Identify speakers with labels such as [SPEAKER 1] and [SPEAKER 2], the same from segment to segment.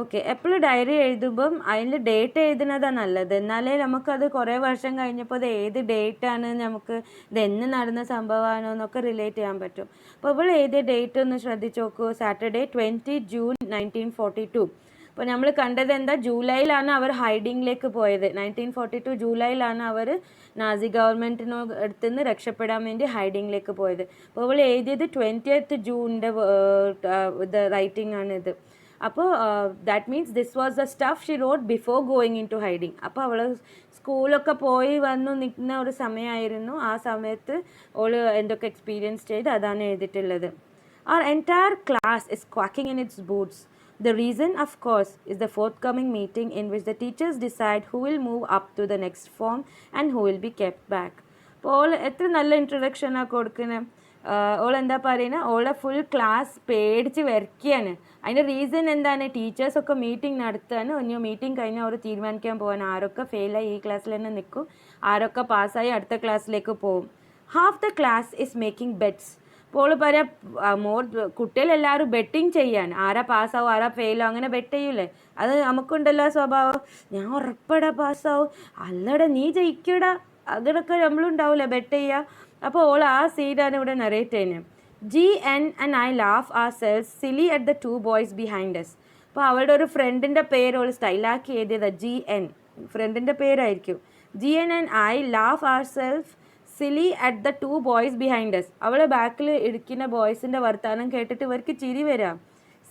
[SPEAKER 1] Okay. എപ്പോഴും diary എഴുതുമ്പം അതിൽ date എഴുതുന്നതാണ് നല്ലത്. എന്നാലേ നമുക്കത് കുറേ വർഷം കഴിഞ്ഞപ്പോൾ അത് ഏത് ഡേറ്റാണ്, നമുക്ക് ഇത് എന്ന് നടന്ന സംഭവമാണോ എന്നൊക്കെ റിലേറ്റ് ചെയ്യാൻ പറ്റും. അപ്പോൾ ഇവൾ എഴുതിയ ഡേറ്റ് ഒന്ന് ശ്രദ്ധിച്ച് നോക്കൂ. Saturday 20 June 1942. അപ്പോൾ നമ്മൾ കണ്ടത് എന്താ, ജൂലൈയിലാണ് അവർ ഹൈഡിങ്ങിലേക്ക് പോയത്. 1942 ജൂലൈയിലാണ് അവർ നാസി ഗവൺമെൻറ്റിനോ അടുത്തുനിന്ന് രക്ഷപ്പെടാൻ വേണ്ടി ഹൈഡിങ്ങിലേക്ക് പോയത്. അപ്പോൾ അവൾ എഴുതിയത് 20th ജൂണിൻ്റെ റൈറ്റിംഗ് ആണ് ഇത്. അപ്പോൾ that means this was the stuff she wrote before going into hiding. അപ്പോൾ അവൾ സ്കൂളൊക്കെ പോയി വന്നു നിൽക്കുന്ന ഒരു സമയമായിരുന്നു. ആ സമയത്ത് അവൾ എന്തൊക്കെ എക്സ്പീരിയൻസ് ചെയ്ത് അതാണ് എഴുതിയിട്ടുള്ളത്. Our entire class is quacking in its boots. The reason, of course, is the forthcoming meeting in which the teachers decide who will move up to the next form and who will be kept back. അപ്പോൾ എത്ര നല്ല ഇൻട്രൊഡക്ഷനാണ് കൊടുക്കുന്നത്. All എന്താ പറയുന്നത്, ഓളെ full class പേടിച്ച് വരയ്ക്കുകയാണ്. അതിൻ്റെ റീസൺ എന്താണ്, ടീച്ചേഴ്സൊക്കെ മീറ്റിംഗ് നടത്തുകയാണ്. ഇനി മീറ്റിംഗ് കഴിഞ്ഞാൽ അവർ തീരുമാനിക്കാൻ പോകാൻ ആരൊക്കെ ഫെയിലായി ഈ ക്ലാസ്സിൽ തന്നെ നിൽക്കും, ആരൊക്കെ പാസ്സായി അടുത്ത ക്ലാസ്സിലേക്ക് പോകും. Half the class is making Betz. അപ്പോൾ പറയാം, കുട്ടികളെല്ലാവരും ബെറ്റിങ് ചെയ്യാണ്, ആരാ പാസ്സാവും ആരാ ഫെയിലാവും, അങ്ങനെ ബെറ്റ് ചെയ്യൂലേ. അത് നമുക്കുണ്ടല്ലോ സ്വഭാവം, ഞാൻ ഉറപ്പടാ പാസ്സാവും, അല്ലടാ നീ ജയിക്കടാ, അതിനൊക്കെ നമ്മളുണ്ടാവില്ലേ ബെറ്റ് ചെയ്യുക. അപ്പോൾ ഓൾ ആ സീനാണ് ഇവിടെ നറേറ്റ് ചെയ്യുന്നത്. GN and I laugh ourselves silly at the two boys behind us. അപ്പോൾ അവളുടെ ഒരു ഫ്രണ്ടിൻ്റെ പേര് ഓൾ സ്റ്റൈലാക്കി എഴുതിയത് GN, ഫ്രണ്ടിൻ്റെ പേരായിരിക്കും. GN and I laugh ourselves silly at the two boys behind us. അവളെ ബാക്കിൽ ഇരിക്കുന്ന ബോയ്സിൻ്റെ വർത്തമാനം കേട്ടിട്ട് ഇവർക്ക് ചിരി വരാം.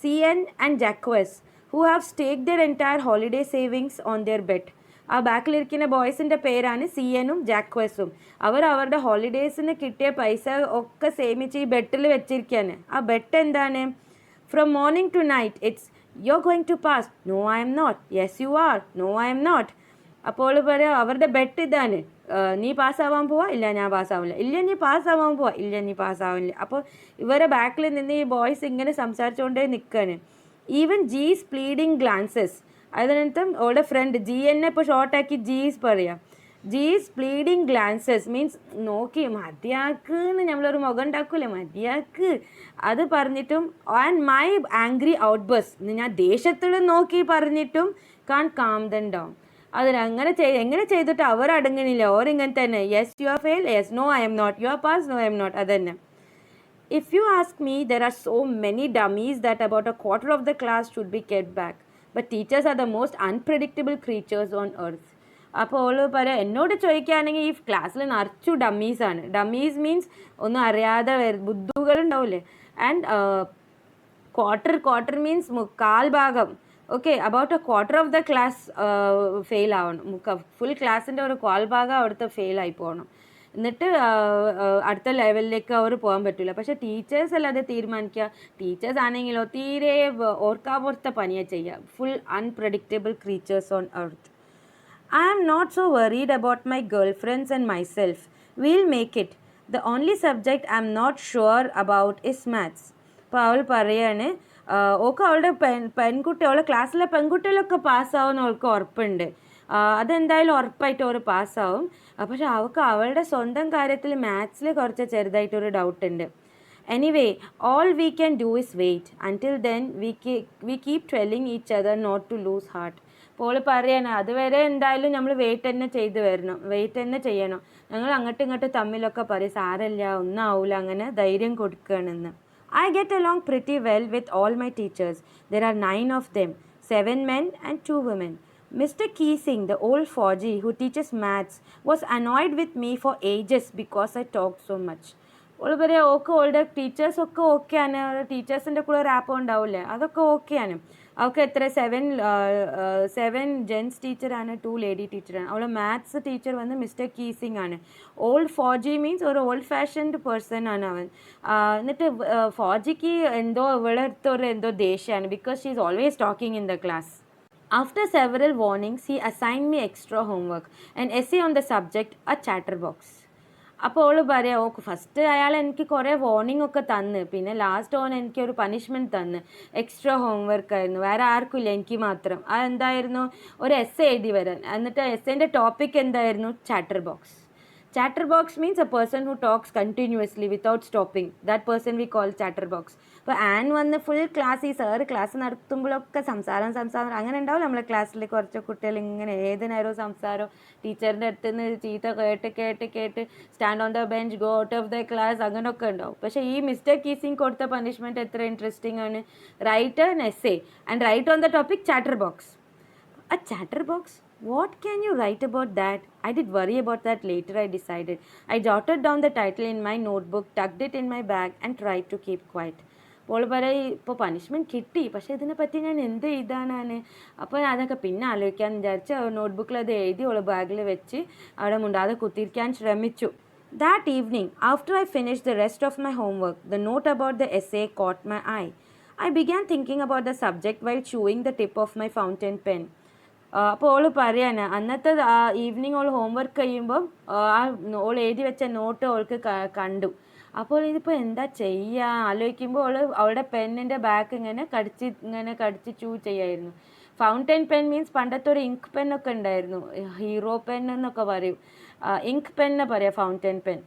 [SPEAKER 1] CN and Jacques who have staked their entire holiday savings on their bet. ആ ബാക്കിലിരിക്കുന്ന ബോയ്സിൻ്റെ പേരാണ് CNഉം ജാക്വസും. അവർ അവരുടെ ഹോളിഡേയ്സിന് കിട്ടിയ പൈസ ഒക്കെ സേമിച്ച് ഈ ബെറ്റിൽ വെച്ചിരിക്കുകയാണ്. ആ ബെറ്റ് എന്താണ്, from morning to night it's you are going to pass, no I'm not, yes you are, no I'm not. അപ്പോൾ പറയാം അവരുടെ ബെറ്റ് ഇതാണ്, നീ പാസ്സാവാൻ പോവാ, ഇല്ല ഞാൻ പാസ്സാവില്ല, ഇല്ല നീ പാസ്സാവാൻ പോവാ, ഇല്ല നീ പാസ്സാവില്ല. അപ്പോൾ ഇവരെ ബാക്കിൽ നിന്ന് ഈ ബോയ്സ് ഇങ്ങനെ സംസാരിച്ചുകൊണ്ടേ നിൽക്കുകയാണ്. ഈവൻ ജീസ് പ്ലീഡിങ് ഗ്ലാൻസസ്, അതിനർത്ഥം അവളുടെ ഫ്രണ്ട് GN ഇപ്പോൾ ഷോർട്ടാക്കി ജീസ് പറയാം. ജീസ് പ്ലീഡിങ് ഗ്ലാൻസസ് മീൻസ് നോക്കി മതിയാക്ക് എന്ന് നമ്മളൊരു മുഖം ഉണ്ടാക്കൂലേ, മതിയാക്ക്, അത് പറഞ്ഞിട്ടും and my angry out bus, ഞാൻ ദേഷ്യത്തോടെ നോക്കി പറഞ്ഞിട്ടും കാൺ കാം ദം ഡൗൺ. അതിനങ്ങനെ എങ്ങനെ ചെയ്തിട്ട് അവർ അടങ്ങണില്ല, ഓരിങ്ങനെ തന്നെ yes you are fail, yes no I'm not, you are pass, no I'm not, അതന്നെ. If you ask me, there are so many dummies that about a quarter of the class should be kept back. But teachers are the most unpredictable creatures on earth. അപ്പോൾ all പറയാം, എന്നോട് ചോദിക്കുകയാണെങ്കിൽ ഈ ക്ലാസ്സിൽ നിറച്ചു ഡമ്മീസാണ്. Dummies means ഒന്നും അറിയാതെ ബുദ്ധുകളുണ്ടാവില്ലേ. And quarter means കാൽ ഭാഗം. Okay, about A quarter of the class fail ആവണം. ഫുൾ ക്ലാസ്സിൻ്റെ ഒരു കാൽ ഭാഗം അവിടുത്തെ ഫെയിലായി പോകണം. എന്നിട്ട് അടുത്ത ലെവലിലേക്ക് അവർ പോകാൻ പറ്റില്ല. പക്ഷേ ടീച്ചേഴ്സ് അല്ലാതെ തീരുമാനിക്കുക. ടീച്ചേഴ്സ് ആണെങ്കിലോ തീരെ ഓർക്കാപോർത്ത പണിയാണ് ചെയ്യുക. Full unpredictable creatures on earth. I am not so worried about my girlfriends and myself. We'll make it. The only subject I am not sure about is maths. അപ്പോൾ അവൾ പറയാണ്, ഓക്കെ അവളുടെ പെൺകുട്ടി, അവളുടെ ക്ലാസ്സിലെ പെൺകുട്ടികളൊക്കെ പാസ്സാവുമെന്ന് അവൾക്ക് ഉറപ്പുണ്ട്. അതെന്തായാലും ഉറപ്പായിട്ട് അവർ പാസ്സാവും. പക്ഷെ അവൾക്ക് അവളുടെ സ്വന്തം കാര്യത്തിൽ മാത്സിൽ കുറച്ച് ചെറുതായിട്ടൊരു ഡൗട്ടുണ്ട്. Anyway all we can do is wait. Until then we keep telling each other not to lose heart. അപ്പോൾ പറയാണ്, അതുവരെ എന്തായാലും നമ്മൾ വെയിറ്റ് തന്നെ ചെയ്യണം. ഞങ്ങൾ അങ്ങോട്ടും ഇങ്ങോട്ടും തമ്മിലൊക്കെ പറയും, സാരമില്ല ഒന്നും ആവില്ല, അങ്ങനെ ധൈര്യം കൊടുക്കുകയാണെന്ന്. I get along pretty well with all my teachers. There are 9 of them, 7 men and 2 women. Mr. Keesing, the old Fauji who teaches maths, was annoyed with me for ages because I talked so much. All പറയാം, ഓളുടെ ടീച്ചേഴ്സൊക്കെ ഓക്കെയാണ്, ടീച്ചേഴ്സിൻ്റെ കൂടെ rap ഉണ്ടാവില്ലേ, അതൊക്കെ ഓക്കെയാണ്. അവൾക്ക് എത്ര 7 gents ടീച്ചറാണ്, 2 lady ടീച്ചറാണ്. അവളുടെ മാത്സ് ടീച്ചർ വന്ന് മിസ്റ്റർ കീസിങ് ആണ്. ഓൾഡ് ഫോജി മീൻസ് ഒരു ഓൾഡ് ഫാഷൻഡ് പേഴ്സൺ ആണ് അവൻ. എന്നിട്ട് ഫോജിക്ക് എന്തോ ദേഷ്യമാണ്, because she is always talking in the class. After several warnings, he assigned me extra homework, an essay on the subject, a chatterbox. അപ്പോൾ all പറയാം, ഓക്കെ ഫസ്റ്റ് അയാൾ എനിക്ക് കുറേ വാർണിംഗ് ഒക്കെ തന്ന്, പിന്നെ ലാസ്റ്റ് ഓൻ എനിക്കൊരു പണിഷ്മെൻറ്റ് തന്ന്. എക്സ്ട്രാ ഹോംവർക്ക് ആയിരുന്നു, വേറെ ആർക്കും ഇല്ല, എനിക്ക് മാത്രം. അതെന്തായിരുന്നു, ഒരു എസ്സേ എഴുതി വരാൻ. എന്നിട്ട് എസ്സേൻ്റെ ടോപ്പിക് എന്തായിരുന്നു, chatter box. Chatterbox means a person who talks continuously without stopping. That person we call chatterbox. അപ്പോൾ ആൻ വന്ന് ഫുൾ ക്ലാസ് ഈ സാറ് ക്ലാസ് നടത്തുമ്പോഴൊക്കെ സംസാരം അങ്ങനെ ഉണ്ടാവും നമ്മളെ ക്ലാസ്സിൽ കുറച്ച് കുട്ടികൾ ഇങ്ങനെ ഏത് നേരവും സംസാരം ടീച്ചറിൻ്റെ അടുത്ത് നിന്ന് ചീത്ത കേട്ട് stand on the bench, go out of the class, അങ്ങനെയൊക്കെ ഉണ്ടാവും. പക്ഷേ ഈ മിസ്റ്റർ കീസിങ് കൊടുത്ത പണിഷ്മെൻറ്റ് എത്ര ഇൻട്രസ്റ്റിംഗ് ആണ്. Write an essay and write on the topic chatterbox. A chatterbox? What can you write about that? I did worry about that later, I decided. I jotted down the title in my notebook, tucked it in my bag and tried to keep quiet. അപ്പോൾ പറയും ഇപ്പോൾ punishment കിട്ടി, പക്ഷേ ഇതിനെപ്പറ്റി ഞാൻ എന്ത് എഴുതാനാണ്. അപ്പോൾ അതൊക്കെ പിന്നെ ആലോചിക്കാമെന്ന് വിചാരിച്ച് നോട്ട്ബുക്കിൽ അത് എഴുതി ഓള് ബാഗിൽ വെച്ച് അവിടെ മുണ്ടാതെ കുത്തിരിക്കാൻ ശ്രമിച്ചു. That evening, after I finished the rest of my homework, the note about the essay caught my eye. I began thinking about the subject while chewing the tip of my fountain pen. അപ്പോൾ all പറയാണ് അന്നത്തെ evening all homework കഴിയുമ്പം all എഴുതി വെച്ച not ഓൾക്ക് കണ്ടു. അപ്പോൾ ഇതിപ്പോൾ എന്താ ചെയ്യുക ആലോചിക്കുമ്പോൾ അവളുടെ പെന്നിൻ്റെ ബാക്ക് ഇങ്ങനെ കടിച്ച് ചൂ ചെയ്യായിരുന്നു. ഫൗണ്ടൻ പെൻ മീൻസ് പണ്ടത്തെ ഒരു ഇങ്ക് പെന്നൊക്കെ ഉണ്ടായിരുന്നു, ഹീറോ പെൻ എന്നൊക്കെ പറയും. ഇങ്ക് പെന്നെ പറയാം fountain pen.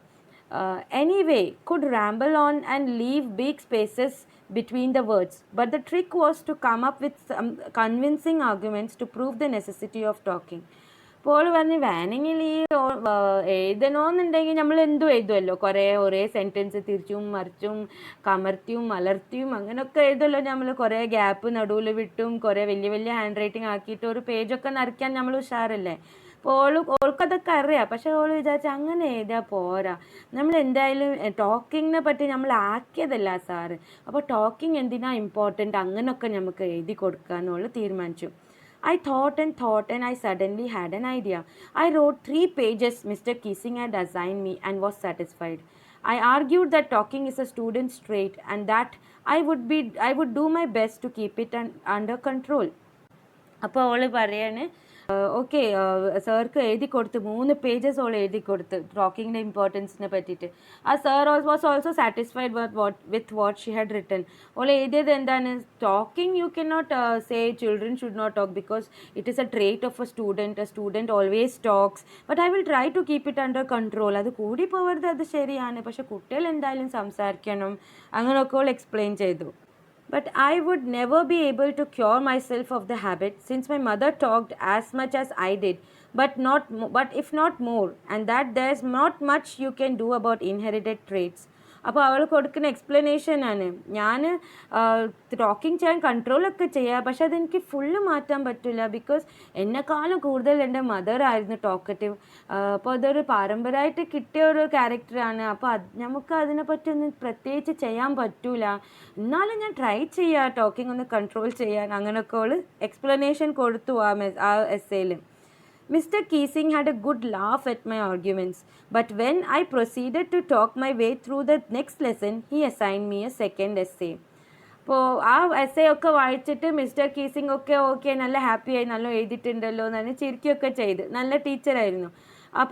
[SPEAKER 1] Anyway, could ramble on and leave big spaces between the words, but the trick was to come up with some convincing arguments to prove the necessity of talking. അപ്പോൾ പറഞ്ഞ് വേണമെങ്കിൽ ഈ എഴുതണമെന്നുണ്ടെങ്കിൽ നമ്മൾ എന്തും എഴുതുമല്ലോ, ഒരേ sentence തിരിച്ചും മറിച്ചും കമർത്തിയും മലർത്തിയും അങ്ങനെയൊക്കെ എഴുതുമല്ലോ നമ്മൾ. കുറേ ഗ്യാപ്പ് നടുവിൽ വിട്ടും കുറേ വലിയ ഹാൻഡ് റൈറ്റിംഗ് ആക്കിയിട്ട് ഒരു പേജൊക്കെ നിറയ്ക്കാൻ നമ്മൾ ഉഷാറല്ലേ. അപ്പോൾ ഓൾക്കതൊക്കെ അറിയാം. പക്ഷേ ഓൾ വിചാരിച്ചാൽ അങ്ങനെ എഴുതിയാൽ പോരാ, നമ്മൾ എന്തായാലും ടോക്കിങ്ങിനെ പറ്റി നമ്മൾ ആക്കിയതല്ല സാറ്, അപ്പോൾ ടോക്കിംഗ് എന്തിനാ ഇമ്പോർട്ടൻ്റ്, അങ്ങനെയൊക്കെ നമുക്ക് എഴുതി കൊടുക്കാമെന്നുള്ള തീരുമാനിച്ചു. I thought and I suddenly had an idea. I wrote 3 pages Mr. Keesing had assigned me and was satisfied. I argued that talking is a student's trait and that I would do my best to keep it under control. അപ്പോൾ അവൾ പറയാണ് okay സാർക്ക് എഴുതി കൊടുത്ത് 3 pages all എഴുതി കൊടുത്ത് ടോക്കിങ്ങിൻ്റെ ഇമ്പോർട്ടൻസിനെ പറ്റിയിട്ട്. ആ sir was also satisfied with what she had written. ഓൾ എഴുതിയത് എന്താണ്, talking you can not say children should not talk because it is a trait of a student always talks but I will try to keep it under control. അത് കൂടി പോകരുത്, അത് ശരിയാണ്, പക്ഷെ കുട്ടികൾ എന്തായാലും സംസാരിക്കണം, അങ്ങനെയൊക്കെ ഓൾ എക്സ്പ്ലെയിൻ ചെയ്തു. But I would never be able to cure myself of the habit since my mother talked as much as I did, but if not more, and that there's not much you can do about inherited traits. അപ്പോൾ അവൾ കൊടുക്കുന്ന എക്സ്പ്ലനേഷനാണ്, ഞാൻ talking ചെയ്യാൻ കൺട്രോളൊക്കെ ചെയ്യാം, പക്ഷെ അതെനിക്ക് full മാറ്റാൻ പറ്റില്ല ബിക്കോസ് എന്നെക്കാളും കൂടുതൽ എൻ്റെ മദറായിരുന്നു ടോക്കറ്റീവ്. അപ്പോൾ അതൊരു പാരമ്പര്യമായിട്ട് കിട്ടിയ ഒരു ക്യാരക്ടറാണ്. അപ്പോൾ നമുക്ക് അതിനെപ്പറ്റി ഒന്നും പ്രത്യേകിച്ച് ചെയ്യാൻ പറ്റൂല, എന്നാലും ഞാൻ ട്രൈ ചെയ്യാം ടോക്കിംഗ് ഒന്ന് കൺട്രോൾ ചെയ്യാൻ, അങ്ങനെയൊക്കെ അവൾ എക്സ്പ്ലനേഷൻ കൊടുത്തു ആ എസ്സേയിൽ. Mr. Keesing had a good laugh at my arguments, but when I proceeded to talk my way through the next lesson, he assigned me a second essay. അപ്പോൾ ആ essay ഒക്കെ വായിച്ചിട്ട് മിസ്റ്റർ കീസിങ് ഓക്കെ നല്ല ഹാപ്പിയായി, നല്ല എഴുതിയിട്ടുണ്ടല്ലോ എന്ന് ചിരിക്കുകയൊക്കെ ചെയ്ത്, നല്ല ടീച്ചറായിരുന്നു.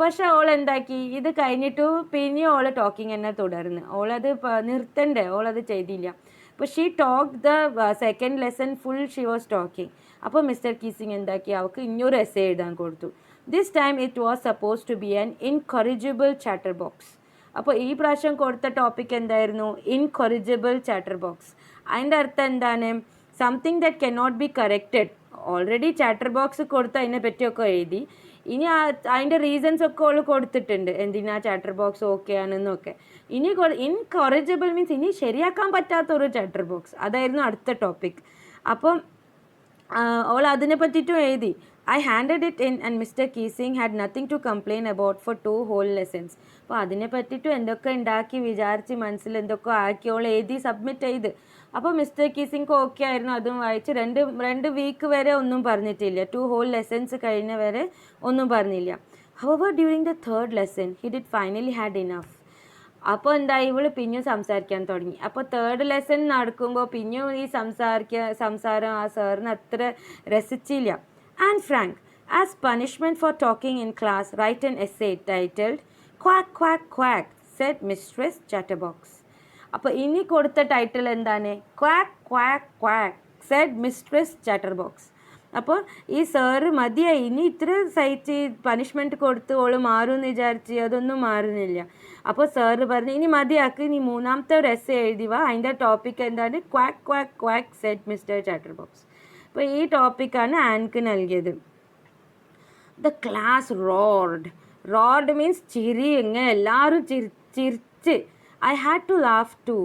[SPEAKER 1] പക്ഷേ ഓൾ എന്താക്കി, ഇത് കഴിഞ്ഞിട്ട് പിന്നെയും ഓൾ ടോക്കിംഗ് തന്നെ തുടർന്ന്, ഓളത് നിർത്തണ്ടേ, ഓളത് ചെയ്തില്ല. അപ്പോൾ she talk the second lesson full she was talking. അപ്പോൾ മിസ്റ്റർ കീസിങ് എന്താക്കി, അവൾക്ക് ഇനിയൊരു എസ്സേ എഴുതാൻ കൊടുത്തു. This time it was suppose to be an incorrigible chatter box. അപ്പോൾ ഈ പ്രാവശ്യം കൊടുത്ത ടോപ്പിക് എന്തായിരുന്നു, ഇൻകൊറിജിബിൾ ചാറ്റർ ബോക്സ്. അതിൻ്റെ അർത്ഥം എന്താണ്, something that cannot be corrected. Already chatter box കൊടുത്ത് അതിനെ പറ്റിയൊക്കെ എഴുതി, ഇനി അതിൻ്റെ റീസൺസ് ഒക്കെ ഓൾ കൊടുത്തിട്ടുണ്ട്, എന്തിനാ ചാറ്റർ ബോക്സ് ഓക്കെ ആണെന്നൊക്കെ. ഇനി ഇൻകൊറിജിബിൾ മീൻസ് ഇനി ശരിയാക്കാൻ പറ്റാത്തൊരു ചാറ്റർ ബോക്സ്, അതായിരുന്നു അടുത്ത ടോപ്പിക്. അപ്പം ഓൾ അതിനെ പറ്റിയിട്ടും എഴുതി. I handed it in and Mr. Keesing had nothing to complain about for 2 whole lessons. അപ്പോൾ അതിനെ പറ്റിയിട്ടും എന്തൊക്കെ ഉണ്ടാക്കി വിചാരിച്ച് മനസ്സിൽ എന്തൊക്കെ ആക്കി ഓൾ എഴുതി സബ്മിറ്റ് ചെയ്ത്. അപ്പോൾ മിസ്റ്റർ കീസിങ് ഓക്കെ ആയിരുന്നു, അതും വായിച്ച് 2 വീക്ക് വരെ ഒന്നും പറഞ്ഞിട്ടില്ല, 2 whole lessons കഴിഞ്ഞ വരെ ഒന്നും പറഞ്ഞില്ല. However, during the 3rd lesson, he did finally had enough. അപ്പോൾ എന്തായി, ഇവള് പിന്നെയും സംസാരിക്കാൻ തുടങ്ങി. അപ്പോൾ 3rd ലെസൺ നടക്കുമ്പോൾ പിന്നെയും ഈ സംസാരം ആ സാറിന് അത്ര രസിച്ചില്ല. And Frank, as punishment for talking in class, write an essay titled Quack Quack Quack, said Mistress Chatterbox. അപ്പോൾ ഇനി കൊടുത്ത ടൈറ്റിൽ എന്താണ്, Quack Quack Quack, said Mistress Chatterbox. അപ്പോൾ ഈ സാറ് മതിയായി, ഇനി ഇത്ര സഹിച്ച് പണിഷ്മെൻറ്റ് കൊടുത്ത് ഓള് മാറുമെന്ന് വിചാരിച്ച് അതൊന്നും മാറുന്നില്ല. അപ്പോൾ സാറ് പറഞ്ഞു ഇനി മതിയാക്ക്, ഇനി മൂന്നാമത്തെ ഒരു എസ്സേ എഴുതി വാ, അതിൻ്റെ ടോപ്പിക് എന്താണ്, quack quack quack said mister chatterbox. അപ്പോൾ ഈ ടോപ്പിക്കാണ് ആൻക്ക് നൽകിയത്. The class roared. Roared means ചിരി, ഇങ്ങനെ എല്ലാവരും ചിരിച്ച്. I had to laugh too,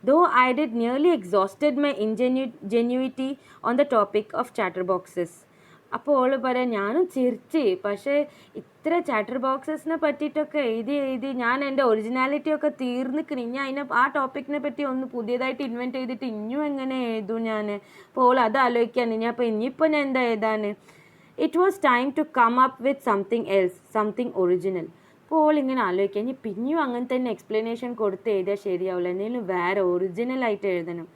[SPEAKER 1] though I did nearly exhausted my ingenuity on the topic of chatter boxes. അപ്പോൾ ഓള് പറയാം ഞാനും ചിരിച്ച്, പക്ഷേ ഇത്ര ചാറ്റർ ബോക്സസിനെ പറ്റിയിട്ടൊക്കെ എഴുതി ഞാൻ എൻ്റെ ഒറിജിനാലിറ്റി ഒക്കെ തീർന്നിക്കണ്. ഇനി ആ ടോപ്പിക്കിനെ പറ്റി ഒന്ന് പുതിയതായിട്ട് ഇൻവെൻറ്റ് ചെയ്തിട്ട് ഇനിയും എങ്ങനെ എഴുതും ഞാൻ. അപ്പോൾ ഓൾ അത് ആലോചിക്കാൻ ഇനിയിപ്പോൾ ഞാൻ എന്താ എഴുതാൻ. It was time to come up with something else, something original. അപ്പോൾ ഓൾ ഇങ്ങനെ ആലോചിക്കുക ഇനി പിന്നെയും അങ്ങനെ തന്നെ എക്സ്പ്ലനേഷൻ കൊടുത്ത് എഴുതിയാൽ ശരിയാവില്ല, എന്തെങ്കിലും വേറെ ഒറിജിനലായിട്ട് എഴുതണം.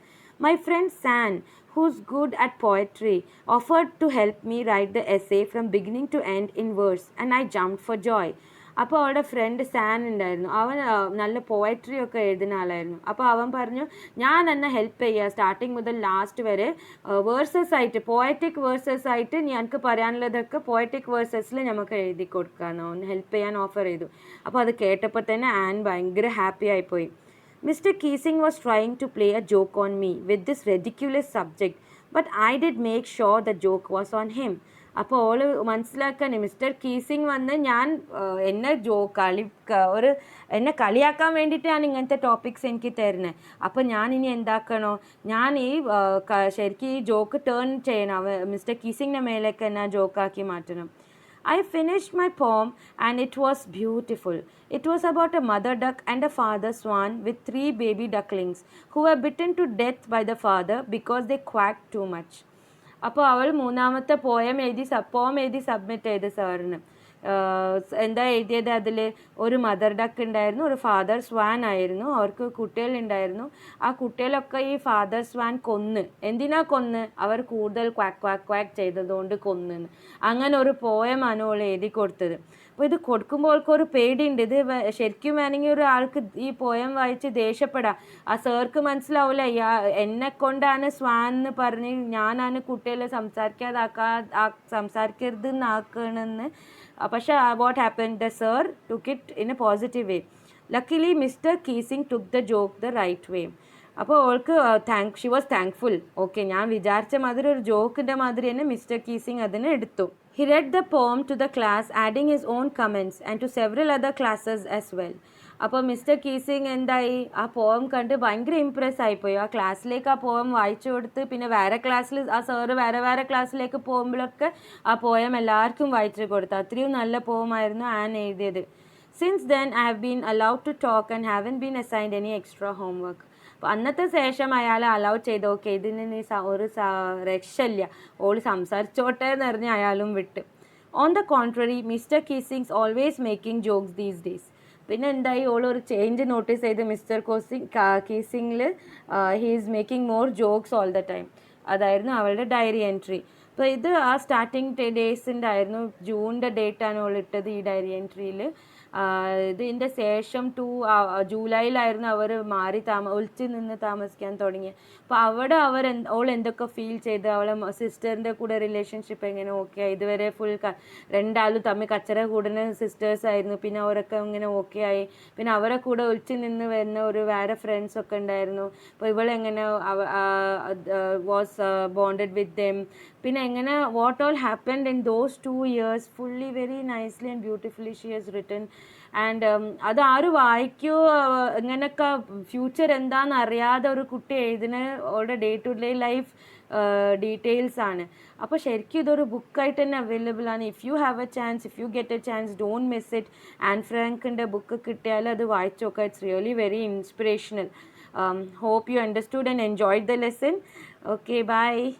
[SPEAKER 1] My friend San, who's good at poetry, offered to help me write the essay from beginning to end in verse, and I jumped for joy. അപ്പോൾ അവളുടെ ഫ്രണ്ട് സാൻ ഉണ്ടായിരുന്നു, അവൻ നല്ല പോയട്രി ഒക്കെ എഴുതുന്ന ആളായിരുന്നു. അപ്പോൾ അവൻ പറഞ്ഞു ഞാൻ എന്നെ ഹെൽപ്പ് ചെയ്യുക സ്റ്റാർട്ടിങ് മുതൽ ലാസ്റ്റ് വരെ വേഴ്സസ് ആയിട്ട്, പോയറ്റിക് വേഴ്സസ് ആയിട്ട് ഞങ്ങൾക്ക് പറയാനുള്ളതൊക്കെ പോയറ്റിക് വേഴ്സസിൽ നമുക്ക് എഴുതി കൊടുക്കാമെന്ന് ഒന്ന് ഹെൽപ്പ് ചെയ്യാൻ ഓഫർ ചെയ്തു. അപ്പോൾ അത് കേട്ടപ്പോൾ തന്നെ ആൻ ഭയങ്കര ഹാപ്പി ആയിപ്പോയി. Mr. Keesing was trying to play a joke on me with this ridiculous subject, but I did make sure the joke was on him. അപ്പോൾ ഓള് മനസ്സിലാക്കാൻ മിസ്റ്റർ കീസിങ് വന്ന് എന്നെ എന്നെ കളിയാക്കാൻ വേണ്ടിയിട്ടാണ് ഇങ്ങനത്തെ ടോപ്പിക്സ് എനിക്ക് തരുന്നത്. അപ്പോൾ ഞാനിനി എന്താക്കണോ, ഞാൻ ശരിക്കും ഈ ജോക്ക് ടേൺ ചെയ്യണം, മിസ്റ്റർ കീസിങ്ങിൻ്റെ മേലേക്ക് തന്നെ ജോക്കാക്കി മാറ്റണം. I finished my poem and it was beautiful. It was about a mother duck and a father swan with 3 baby ducklings who were bitten to death by the father because they quacked too much. അപ്പോൾ അവൾ മൂന്നാമത്തെ poem എഴുതി submit ചെയ്ത് സാറിന്. എന്താ എഴുതിയത്, അതിൽ ഒരു മദർ ഡക്ക് ഉണ്ടായിരുന്നു, ഒരു ഫാദർ സ്വാൻ ആയിരുന്നു, അവർക്ക് കുട്ടികളുണ്ടായിരുന്നു. ആ കുട്ടികളൊക്കെ ഈ ഫാദർ സ്വാൻ എന്തിനാ അവർ കൂടുതൽ ക്വാക്ക് ക്വാക്ക് ക്വാക്ക് ചെയ്തതുകൊണ്ട് കൊന്നെന്ന്. അങ്ങനെ ഒരു പോയമാണ് അവൾ എഴുതി കൊടുത്തത്. അപ്പോൾ ഇത് കൊടുക്കുമ്പോൾ അവൾക്കൊരു പേടിയുണ്ട്, ഇത് ശരിക്കും വേണമെങ്കിൽ ഒരാൾക്ക് ഈ പോയം വായിച്ച് ദേഷ്യപ്പെടാം. ആ സാർക്ക് മനസ്സിലാവില്ല എന്നെ കൊണ്ടാണ് സ്വാൻ എന്ന് പറഞ്ഞ് ഞാനാണ് കുട്ടികളെ സംസാരിക്കരുതെന്നാക്കണമെന്ന്. പക്ഷേ what happened, the sir took it in a positive way. Luckily Mr. Keesing took the joke the right way. അപ്പോൾ അവൾക്ക് ഷി വാസ് താങ്ക്ഫുൾ. ഓക്കെ, ഞാൻ വിചാരിച്ച മാതിരി ഒരു ജോക്കിൻ്റെ മാതിരി തന്നെ മിസ്റ്റർ കീസിങ് അതിനെ എടുത്തു. He read the poem to the class, adding his own comments and to several other classes as well. അപ്പോൾ മിസ്റ്റർ കീസിങ് എന്തായി, ആ പോം കണ്ട് ഭയങ്കര ഇമ്പ്രസ് ആയിപ്പോയി. ആ ക്ലാസ്സിലേക്ക് ആ പോം വായിച്ചു കൊടുത്ത് പിന്നെ വേറെ ക്ലാസ്സിൽ ആ സാറ് വേറെ ക്ലാസ്സിലേക്ക് പോകുമ്പോഴൊക്കെ ആ പോയം എല്ലാവർക്കും വായിച്ചു കൊടുത്തു. അത്രയും നല്ല പോമായിരുന്നു ആൻ എഴുതിയത്. Since then I have been allowed to talk and haven't been assigned any extra homework. അപ്പോൾ അന്നത്തെ ശേഷം അയാളെ അലൗ ചെയ്ത് ഓക്കെ ഇതിന് ഒരു രക്ഷയില്ല, ഓൾ സംസാരിച്ചോട്ടെ എന്ന് പറഞ്ഞ് അയാളും വിട്ട്. On the contrary mister Keesing's always making jokes these days. പിന്നെ എന്തായി, ഓളൊരു ചേഞ്ച് നോട്ടീസ് ചെയ്ത് മിസ്റ്റർ കീസിങ്ങിൽ he is making more jokes all the time. അതായിരുന്നു അവളുടെ ഡയറി എൻട്രി. അപ്പോൾ ഇത് ആ സ്റ്റാർട്ടിങ് ഡേയ്സിൻ്റെ ആയിരുന്നു, ജൂണിൻ്റെ ഡേറ്റാണ് ഓൾ ഇട്ടത് ഈ ഡയറി എൻട്രിയിൽ. ഇതിൻ്റെ ശേഷം ജൂലൈയിലായിരുന്നു അവർ ഒളിച്ച് നിന്ന് താമസിക്കാൻ തുടങ്ങിയത്. അപ്പോൾ അവിടെ ഓൾ എന്തൊക്കെ ഫീൽ ചെയ്ത്, അവളെ സിസ്റ്ററിൻ്റെ കൂടെ റിലേഷൻഷിപ്പ് എങ്ങനെ ഓക്കെ ആയി. ഇതുവരെ ഫുൾ രണ്ടാളും തമ്മിൽ കച്ചറ കൂടുന്ന സിസ്റ്റേഴ്സ് ആയിരുന്നു, പിന്നെ അവരൊക്കെ ഇങ്ങനെ ഓക്കെ ആയി. പിന്നെ അവരെ കൂടെ ഒളിച്ച് നിന്ന് വരുന്ന ഒരു വേറെ ഫ്രണ്ട്സൊക്കെ ഉണ്ടായിരുന്നു. അപ്പോൾ ഇവളെങ്ങനെ വാസ് ബോണ്ടഡ് വിത്ത് ദെം, പിന്നെ എങ്ങനെ what all happened in those 2 years fully very nicely and beautifully she has written. And അത് ആരും വായിക്കുമോ, ഇങ്ങനെയൊക്കെ ഫ്യൂച്ചർ എന്താണെന്ന് അറിയാതെ ഒരു കുട്ടി എഴുതുന്ന അവളുടെ day to day life details ആണ്. അപ്പോൾ ശരിക്കും ഇതൊരു ബുക്കായിട്ട് തന്നെ അവൈലബിൾ ആണ്. If you have a chance, if you get a chance, don't miss it. Anne ഫ്രാങ്കിൻ്റെ ബുക്ക് കിട്ടിയാൽ അത് വായിച്ചു നോക്കുക. It's really very inspirational. Hope you understood and enjoyed the lesson. Okay, bye.